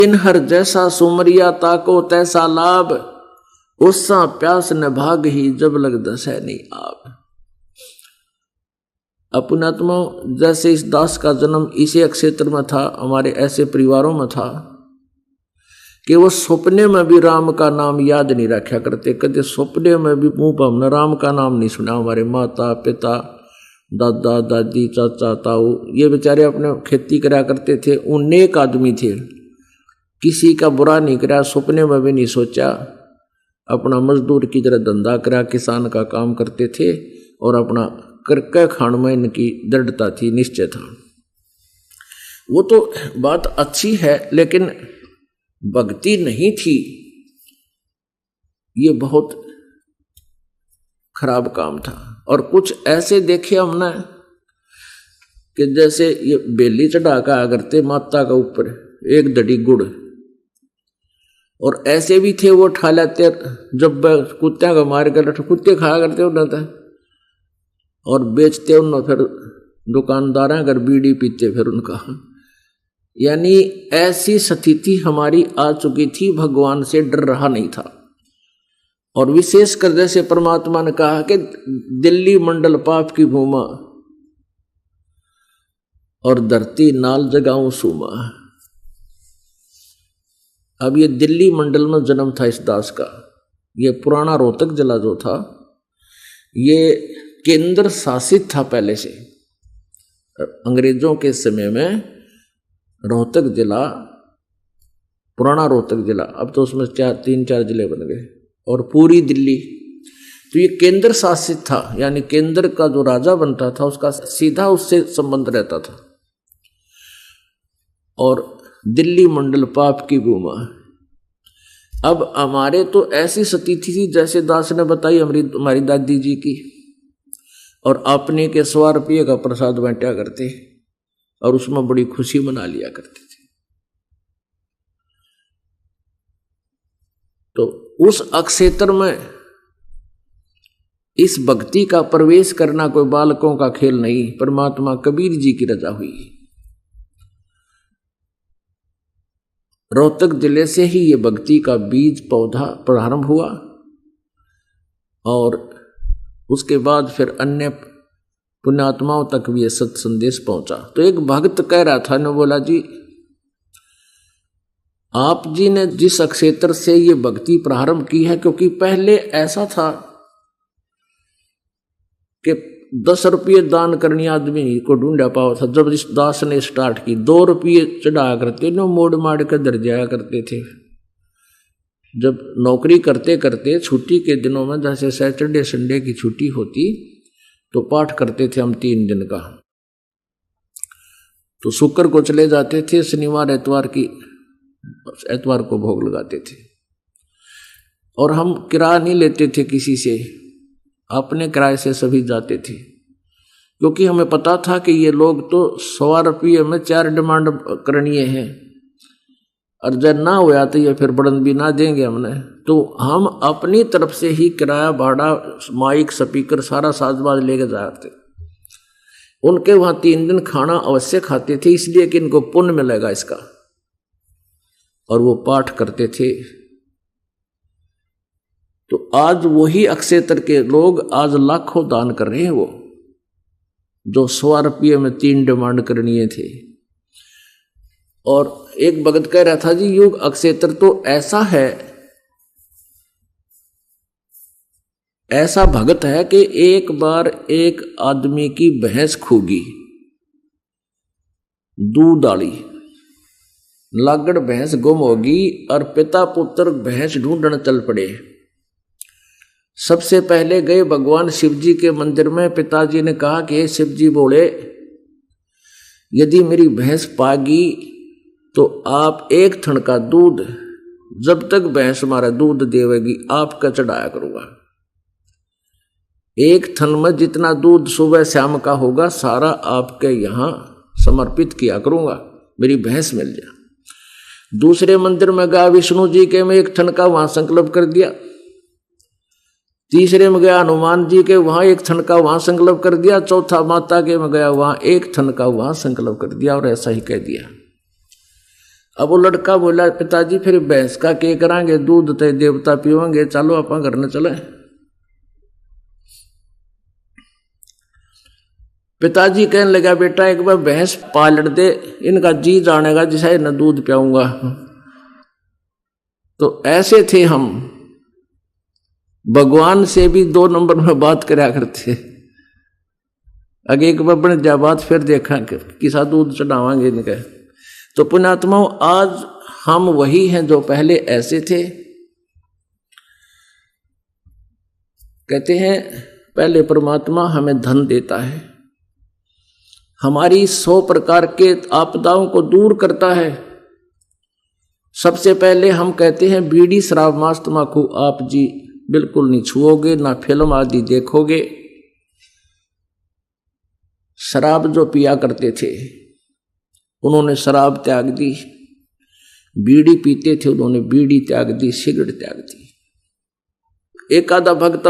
इन हर जैसा सुमरिया ताको तैसा लाभ, उससा प्यास न भाग ही जब लग दसै नहीं आप। अपनात्मा जैसे इस दास का जन्म इसी क्षेत्र में था, हमारे ऐसे परिवारों में था कि वो सपने में भी राम का नाम याद नहीं रखा करते। कभी सपने में भी मुंह पर हमने राम का नाम नहीं सुना। हमारे माता पिता दादा दादी चाचा ताऊ ये बेचारे अपने खेती करा करते थे, उन नेक आदमी थे, किसी का बुरा नहीं करा, सपने में भी नहीं सोचा। अपना मजदूर की तरह धंधा करा, किसान का काम करते थे और अपना करके खान में इनकी दृढ़ता थी, निश्चय था। वो तो बात अच्छी है, लेकिन भक्ति नहीं थी, ये बहुत खराब काम था। और कुछ ऐसे देखे हमने कि जैसे ये बेली चढ़ा का आ करते माता का ऊपर एक दड़ी गुड़, और ऐसे भी थे वो उठा लेते, जब कुत्ते का मार कर कुत्ते खाया करते उन्हें और बेचते उन्हें, फिर दुकानदार अगर बीड़ी पीते फिर उनका। यानी ऐसी स्थिति हमारी आ चुकी थी, भगवान से डर रहा नहीं था। और विशेष कर जैसे परमात्मा ने कहा कि दिल्ली मंडल पाप की भूमा और धरती नाल जगाऊं सूमा। अब ये दिल्ली मंडल में जन्म था इस दास का। ये पुराना रोहतक जिला जो था ये केंद्र शासित था पहले से। अंग्रेजों के समय में रोहतक जिला, पुराना रोहतक जिला, अब तो उसमें 3-4 जिले बन गए, और पूरी दिल्ली, तो ये केंद्र शासित था। यानी केंद्र का जो राजा बनता था उसका सीधा उससे संबंध रहता था। और दिल्ली मंडल पाप की भूमा। अब हमारे तो ऐसी स्थिति थी जैसे दास ने बताई हमारी दादी जी की, और अपने के 100 रुपये का प्रसाद बांटा करते और उसमें बड़ी खुशी मना लिया करते थे। तो उस अक्षेत्र में इस भक्ति का प्रवेश करना कोई बालकों का खेल नहीं, परमात्मा कबीर जी की रजा हुई। रोहतक जिले से ही ये भक्ति का बीज पौधा प्रारंभ हुआ, और उसके बाद फिर अन्य पुण्यात्माओं तक भी ये सत संदेश पहुंचा। तो एक भक्त कह रहा था, ने बोला जी आप जी ने जिस क्षेत्र से ये भक्ति प्रारंभ की है, क्योंकि पहले ऐसा था कि 10 रुपये दान करनी आदमी को ढूंढा पाओ था। जब इस दास ने स्टार्ट की 2 रुपये चढ़ाया करते न, मोड़ माड़ कर दर जाया करते थे। जब नौकरी करते करते छुट्टी के दिनों में, जैसे सैटरडे संडे की छुट्टी होती तो पाठ करते थे हम 3 दिन का। तो शुक्र को चले जाते थे, शनिवार एतवार को भोग लगाते थे। और हम किराया नहीं लेते थे किसी से, अपने किराए से सभी जाते थे, क्योंकि हमें पता था कि ये लोग तो 100 रुपये में 4 डिमांड करनी है, और जब ना हुआ तो ये फिर बढ़न भी ना देंगे हमने। तो हम अपनी तरफ से ही किराया भाड़ा माइक स्पीकर सारा साजबाज लेके जाते। उनके वहाँ 3 दिन खाना अवश्य खाते थे, इसलिए कि इनको पुण्य मिलेगा इसका। और वो पाठ करते थे। तो आज वही अक्षेत्र के लोग आज लाखों दान कर रहे हैं, वो जो 100 रुपये में 3 डिमांड करनी थे। और एक भगत कह रहा था जी, युग अक्षेत्र तो ऐसा है, ऐसा भगत है कि एक बार एक आदमी की भैंस खूगी, दूध डाली, लागड़ भैंस गुम होगी, और पिता पुत्र भैंस ढूंढने चल पड़े। सबसे पहले गए भगवान शिव जी के मंदिर में। पिताजी ने कहा कि शिव जी बोले, यदि मेरी भैंस पागी तो आप एक थन का दूध, जब तक भैंस हमारा दूध देवेगी आपका चढ़ाया करूंगा। एक थन में जितना दूध सुबह शाम का होगा सारा आपके यहां समर्पित किया करूंगा, मेरी भैंस मिल जाए। दूसरे मंदिर में गया विष्णु जी के में 1 थन का वहां संकल्प कर दिया। तीसरे में गया हनुमान जी के, वहां 1 थन का वहां संकल्प कर दिया। चौथा माता के में गया, वहां 1 थन का वहां संकल्प कर दिया, और ऐसा ही कह दिया। अब वो लड़का बोला, पिताजी फिर भैंस का के करांगे, दूध ते देवता पीवेंगे, चलो अपना घर न चले। पिताजी कहने लगा, बेटा एक बार भैंस पाल दे, इनका जी जानेगा जिसे न दूध पियाऊंगा। तो ऐसे थे हम, भगवान से भी 2 नंबर में बात कराया करते। अगे एक बार बन जा बात, फिर देखा किसा दूध चढ़ावांगे इनके। तो पुण्यात्माओं, आज हम वही हैं जो पहले ऐसे थे। कहते हैं पहले परमात्मा हमें धन देता है, हमारी 100 प्रकार के आपदाओं को दूर करता है। सबसे पहले हम कहते हैं बीड़ी शराब मांस तंबाकू आप जी बिल्कुल नहीं छुओगे, ना फिल्म आदि देखोगे। शराब जो पिया करते थे उन्होंने शराब त्याग दी, बीड़ी पीते थे उन्होंने बीड़ी त्याग दी, सिगरेट त्याग दी। एक आधा भक्त